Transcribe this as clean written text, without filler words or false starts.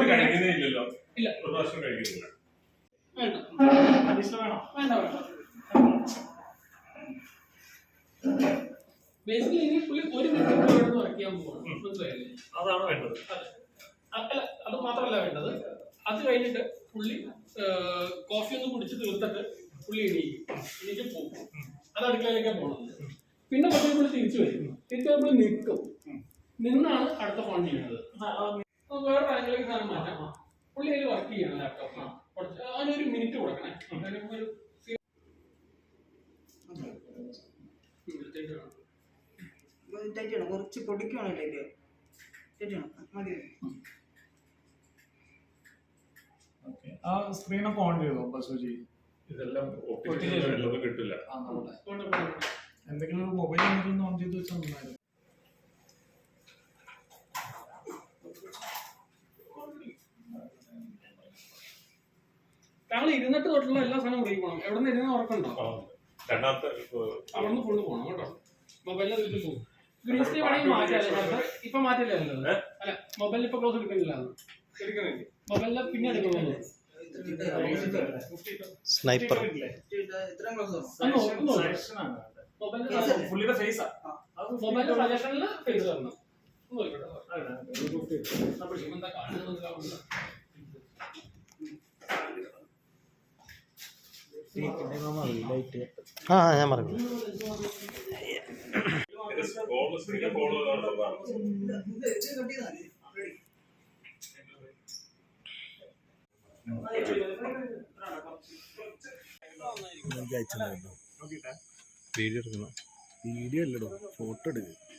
കഴിക്കുന്നില്ലല്ലോ. ഇല്ല, ഒരു പ്രാവശ്യം കഴിക്കുന്നില്ല. വേണ്ട ബേസിക്കലി ഇനി പുള്ളി ഒരു മിനിറ്റ് വർക്ക് ചെയ്യാൻ പോവാണ്. മനസ്സിലായില്ലേ? അതാണ് വേണ്ടത്. അല്ല, അത് മാത്രമല്ല വേണ്ടത്. അത് കഴിഞ്ഞിട്ട് പുള്ളി കോഫി ഒന്ന് കുടിച്ച് തീർത്തിട്ട് പുള്ളി എണീറ്റ് പോകും. അത് അടുക്കളയിലേക്കാണ് പോകണം. പിന്നെ പക്ഷേ പുള്ളി തിരിച്ചു വരും. തിരിച്ചു വരുമ്പോൾ നിൽക്കും. നിന്നാണ് അടുത്ത ഫോൺ ചെയ്യുന്നത്. വേറെ ആംഗിലേക്ക് സാധനം മാറ്റാം. പുള്ളി അതിൽ വർക്ക് ചെയ്യണം ലാപ്ടോപ്പ്. അതിനൊരു മിനിറ്റ് കൊടുക്കണേ. കുറച്ച് പൊടിക്കണല്ലേ മതി. ആ സ്ക്രീനൊക്കെ ഓൺ ചെയ്തോ ബസുജി? ഇതെല്ലാം കിട്ടില്ല. എന്തെങ്കിലും മൊബൈൽ എന്തെങ്കിലും ഓൺ ചെയ്ത് വെച്ചാൽ നന്നായിരുന്നു. താങ്കൾ ഇരുന്നിട്ട് തൊട്ടുള്ള എല്ലാ സാധനവും റീ പോകണം. എവിടെ നിന്ന് ഇരുന്ന് ഉറക്കണ്ടോ? അവിടെ നിന്ന് ഫുള്ള് പോകണം കേട്ടോ. മൊബൈലിൽ തിരിച്ചു പോകും. ഗ്രീൻ സ്ക്രീൻ വേണമെങ്കിൽ മാറ്റിയല്ലേ? ഇപ്പൊ മാറ്റില്ലേ? അല്ല, മൊബൈലിൽ ഇപ്പൊ ക്ലോസ് എടുക്കുന്നില്ല. മൊബൈലിൽ പിന്നെ എടുക്കുന്നുള്ളൂ. സ്നൈപ്പർ പുള്ളിയുടെ ഫേസാ. മൊബൈലിന്റെ സജഷനിൽ ഫേസ് വരണം. ആ ഞാൻ പറഞ്ഞു. വീഡിയോ എടുക്കണം. വീഡിയോ അല്ലടോ, ഫോട്ടോ എടുക്കുക.